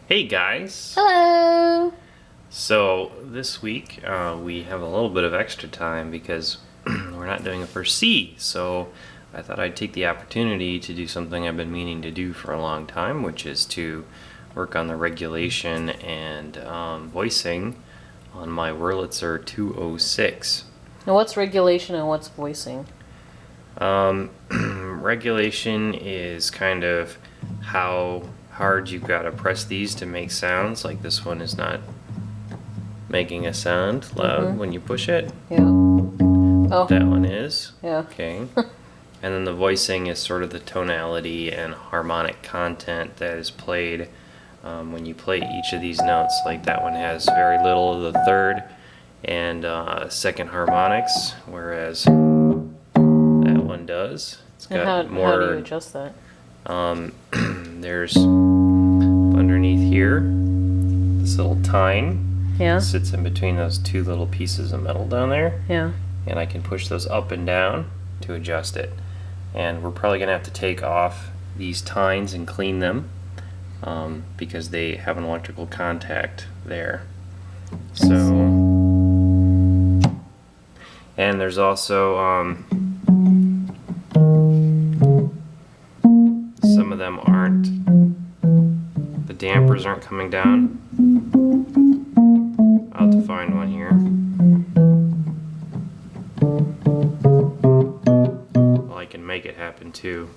Hey guys! Hello! So this week we have a little bit of extra time because we're not doing a first C, so I thought I'd take the opportunity to do something I've been meaning to do for a long time, which is to work on the regulation and voicing on my Wurlitzer 206. Now what's regulation and what's voicing? Regulation is kind of how hard you've got to press these to make sounds. Like this one is not making a sound loud when you push it. Yeah. Oh. That one is. Yeah. Okay. And then the voicing is sort of the tonality and harmonic content that is played when you play each of these notes. Like that one has very little of the third and second harmonics, whereas that one does. It's got And more. how do you adjust that? There's underneath here this little tine. Yeah. Sits in between those two little pieces of metal down there. Yeah. And I can push those up and down to adjust it. And we're probably gonna have to take off these tines and clean them because they have an electrical contact there. So, and there's also some of them aren't, the dampers aren't coming down. I'll have to find one here. Well, I can make it happen too.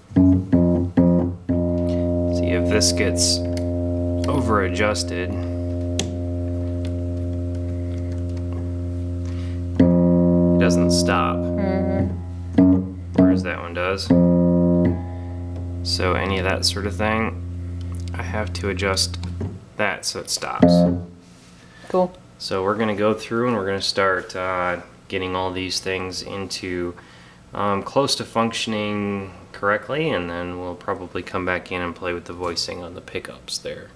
See if this gets over adjusted. It doesn't stop. Whereas that one does. So any of that sort of thing, I have to adjust that so it stops. Cool. So we're going to go through and we're going to start getting all these things into close to functioning correctly, and then we'll probably come back in and play with the voicing on the pickups there.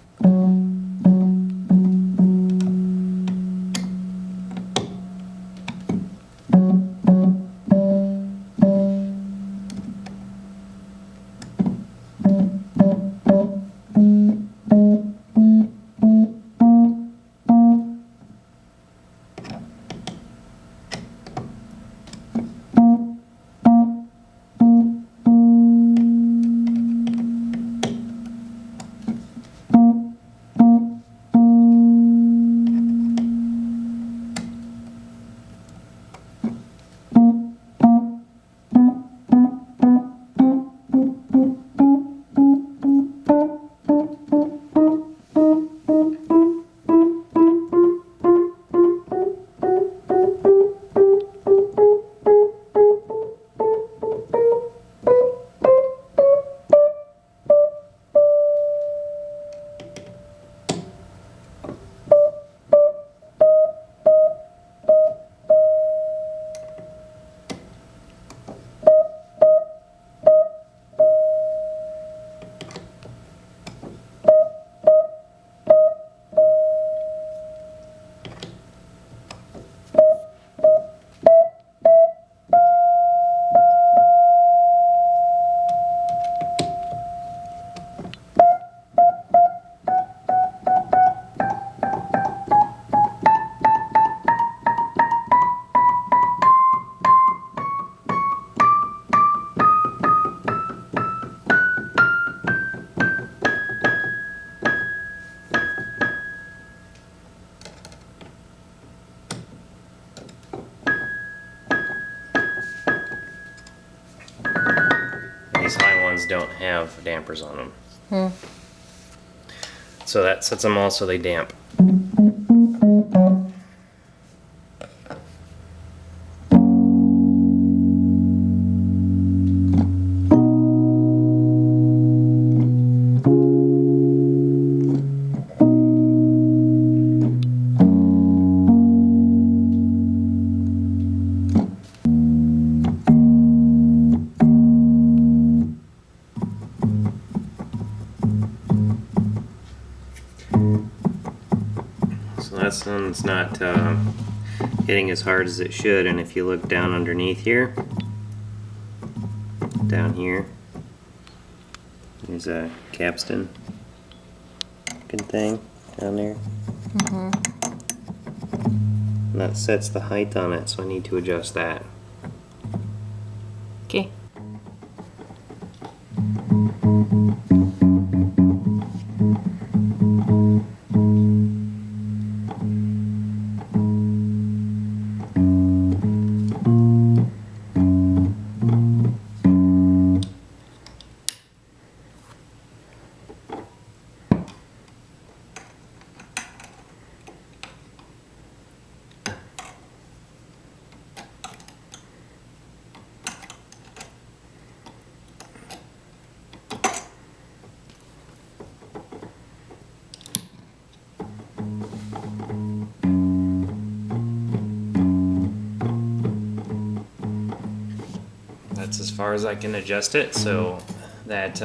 These high ones don't have dampers on them. So that sets them all so they damp. This one's not hitting as hard as it should, and if you look down underneath here, down here, there's a capstan. looking thing down there. And that sets the height on it, so I need to adjust that. Okay. That's as far as I can adjust it, so that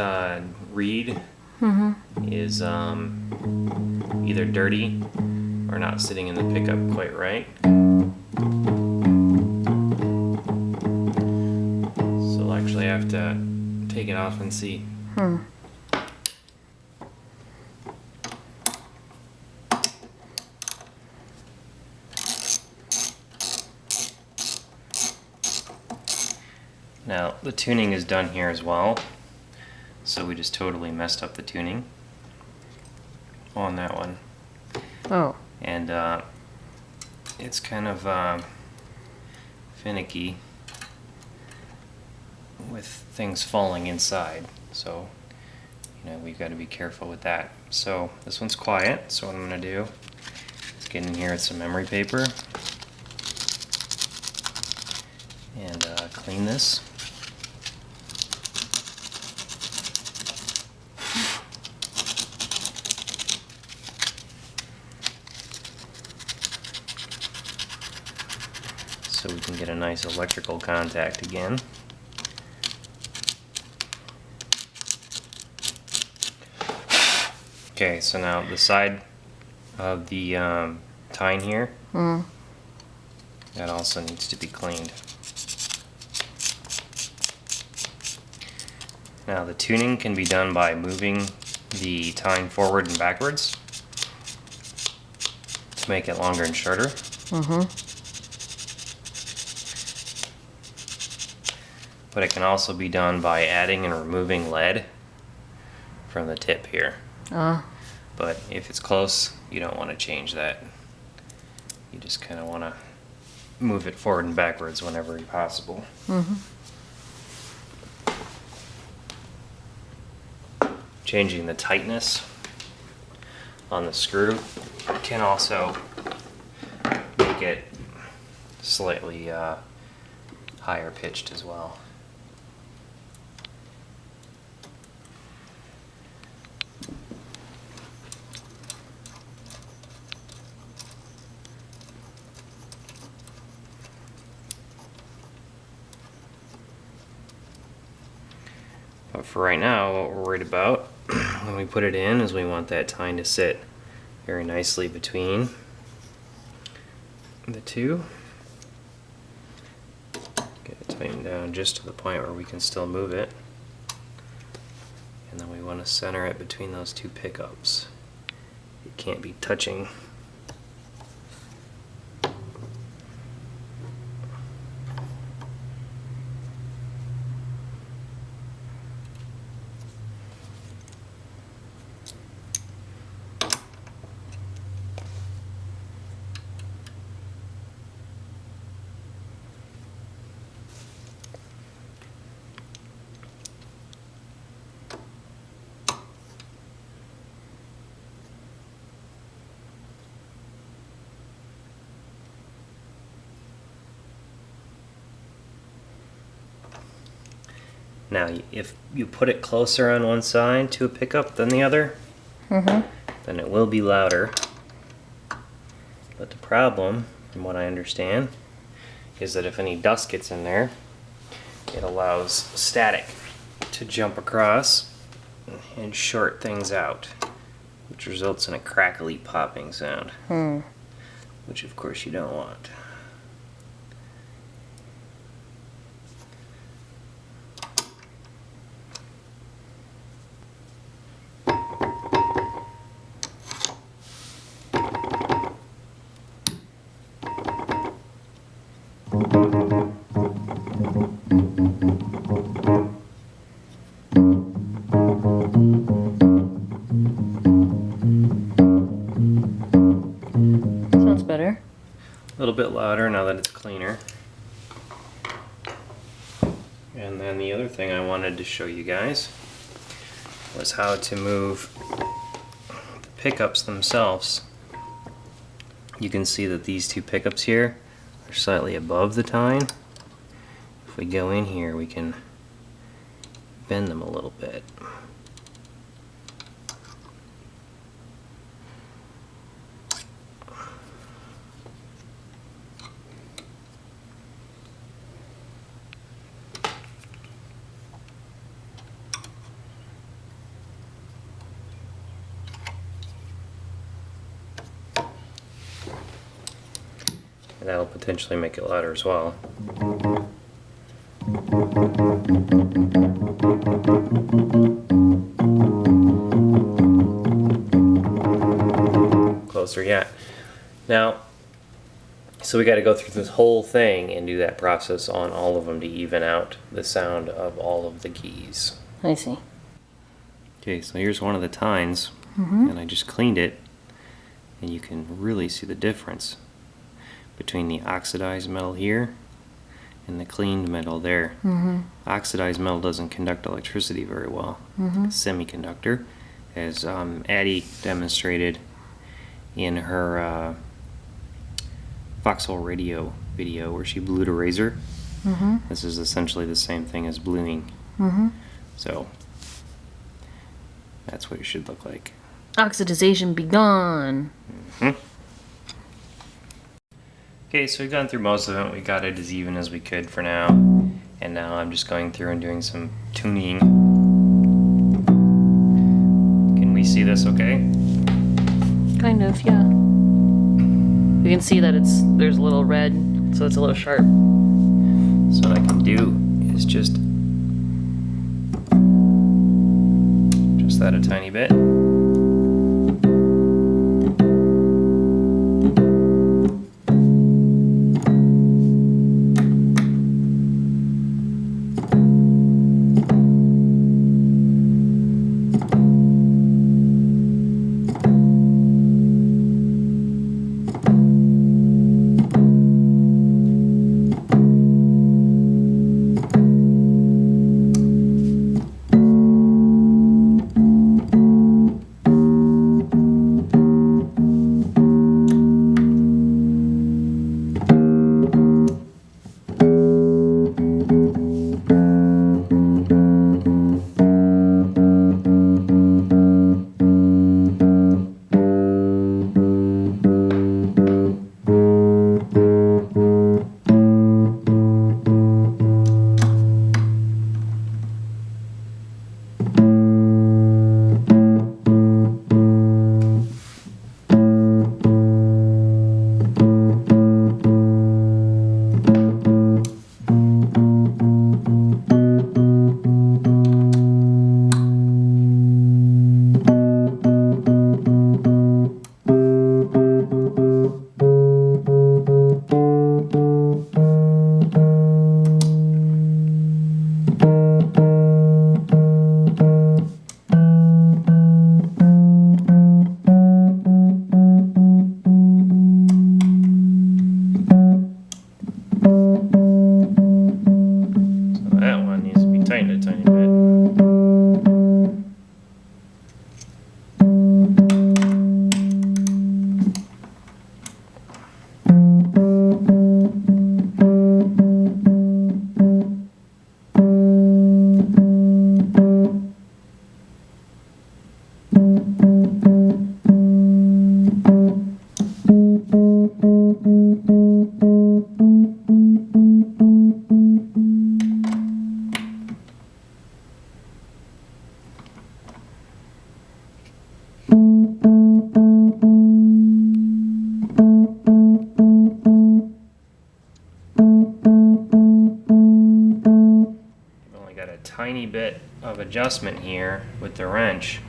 reed is either dirty or not sitting in the pickup quite right. So I'll actually have to take it off and see. Now, the tuning is done here as well, so we just totally messed up the tuning on that one. Oh. And it's kind of finicky with things falling inside, so we've got to be careful with that. So this one's quiet, so what I'm going to do is get in here with some memory paper and clean this. So we can get a nice electrical contact again. Okay, so now the side of the tine here, that also needs to be cleaned. Now the tuning can be done by moving the tine forward and backwards to make it longer and shorter. But it can also be done by adding and removing lead from the tip here. But if it's close, you don't want to change that. You just kind of want to move it forward and backwards whenever possible. Changing the tightness on the screw can also make it slightly higher pitched as well. But for right now, what we're worried about when we put it in is we want that tine to sit very nicely between the two. Get it tightened down just to the point where we can still move it. And then we want to center it between those two pickups. It can't be touching. Now, if you put it closer on one side to a pickup than the other, then it will be louder. But the problem, from what I understand, is that if any dust gets in there, it allows static to jump across and short things out, which results in a crackly popping sound, which of course you don't want. then the other thing I wanted to show you guys was how to move the pickups themselves. You can see that these two pickups here are slightly above the tine. If we go in here, we can bend them a little bit. And that'll potentially make it louder as well. Closer yet. Now, so we got to go through this whole thing and do that process on all of them to even out the sound of all of the keys. I see. Okay, so here's one of the tines, and I just cleaned it, and you can really see the difference between the oxidized metal here and the cleaned metal there. Oxidized metal doesn't conduct electricity very well. Semiconductor, as Addie demonstrated in her Foxhole Radio video where she blued a razor. This is essentially the same thing as bluing. So that's what it should look like. Oxidization be gone. Okay, so we've gone through most of it. We got it as even as we could for now. And now I'm just going through and doing some tuning. Can we see this okay? Kind of, yeah. You can see that there's a little red, so it's a little sharp. So what I can do is just that a tiny bit. Tiny bit of adjustment here with the wrench.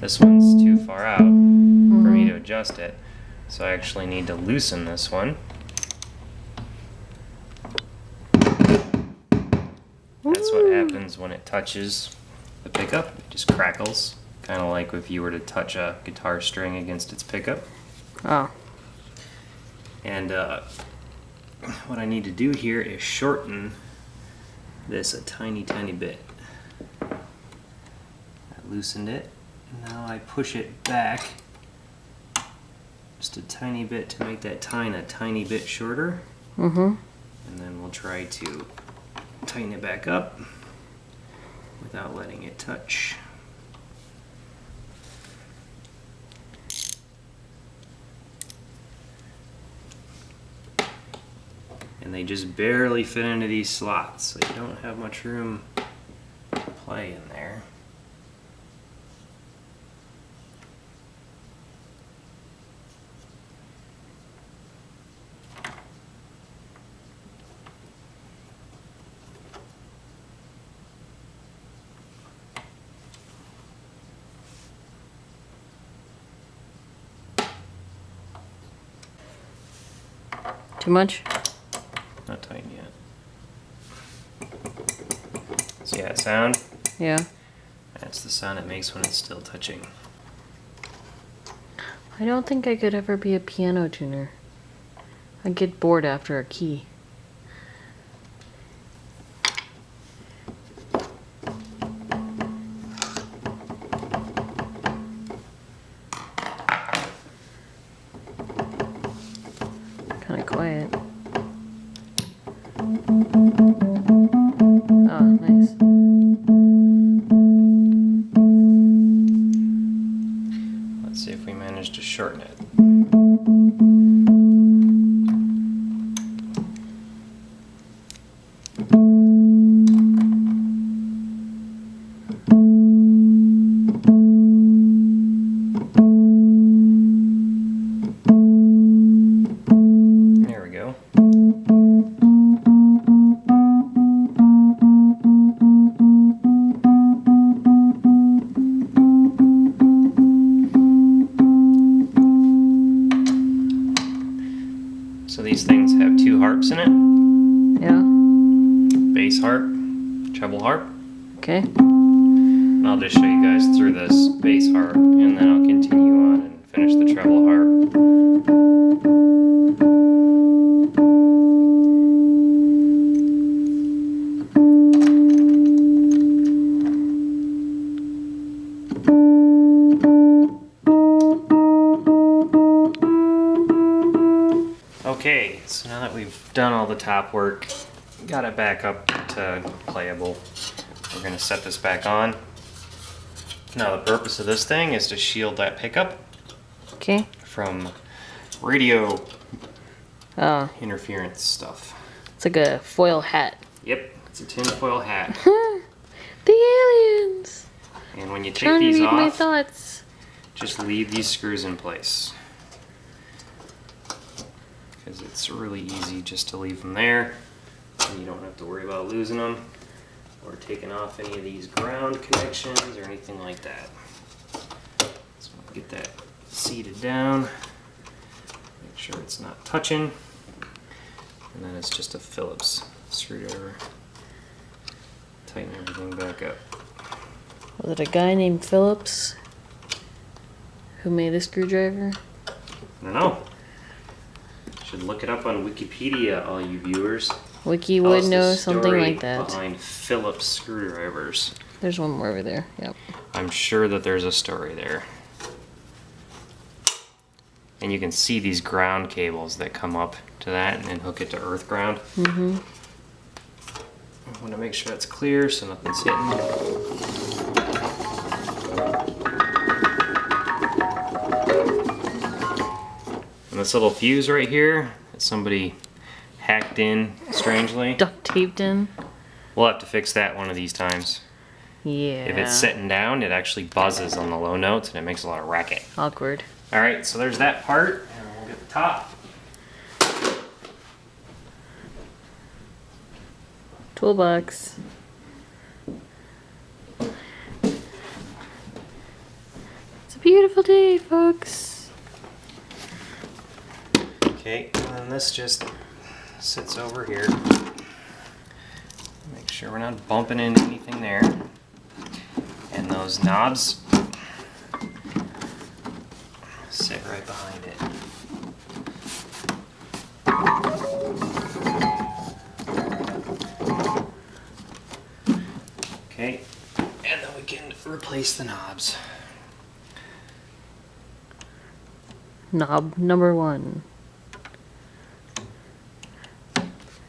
This one's too far out for me to adjust it, so I actually need to loosen this one. That's what happens when it touches the pickup. It just crackles, kind of like if you were to touch a guitar string against its pickup. Oh. And what I need to do here is shorten this a tiny bit. I loosened it. Now I push it back just a tiny bit to make that tine a tiny bit shorter. Mm-hmm. And then we'll try to tighten it back up without letting it touch. And they just barely fit into these slots, so you don't have much room to play in there. Too much? Not tight yet. See that sound? Yeah. That's the sound it makes when it's still touching. I don't think I could ever be a piano tuner. I'd get bored after a key. Kind of quiet. Oh, nice. Let's see if we manage to shorten it. There we go. So these things have two harps in it. Yeah. Bass harp, treble harp. Okay. And I'll just show you guys through this bass harp, and then I'll continue on and finish the treble harp. Okay, so now that we've done all the top work, got it back up to playable, we're going to set this back on. Now the purpose of this thing is to shield that pickup Okay. from radio Oh, interference stuff. it's like a foil hat. Yep, it's a tinfoil hat. The aliens! And when you take Trying to these read my off, thoughts. just leave these screws in place. Because it's really easy just to leave them there. And you don't have to worry about losing them or taking off any of these ground connections or anything like that. So we'll get that seated down. Make sure it's not touching. And then it's just a Phillips screwdriver. Tighten everything back up. Was it a guy named Phillips who made a screwdriver? I don't know. Should look it up on Wikipedia, all you viewers. Wiki Tell would us the know something story like that. behind Phillips screwdrivers. There's one more over there. Yep. I'm sure that there's a story there. And you can see these ground cables that come up to that and then hook it to earth ground. Mm-hmm. I want to make sure it's clear so nothing's hitting. And this little fuse right here that somebody hacked in strangely. Duct taped in. We'll have to fix that one of these times. Yeah. If it's sitting down, it actually buzzes on the low notes and it makes a lot of racket. Awkward. Alright, so there's that part, and we'll get the top. Toolbox. It's a beautiful day, folks. Okay, and then this just sits over here. Make sure we're not bumping into anything there. And those knobs sit right behind it. Okay, and then we can replace the knobs. Knob number 1.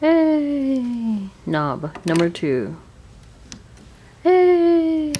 Hey! Knob number 2. Hey!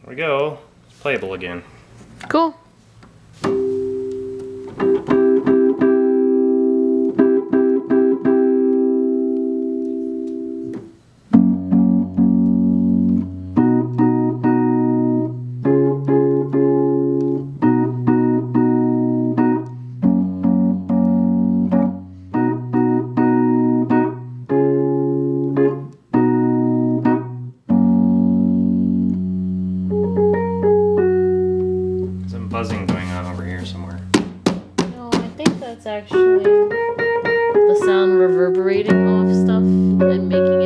There we go. It's playable again. Cool. Some buzzing going on over here somewhere. No, I think that's actually the sound reverberating off stuff and making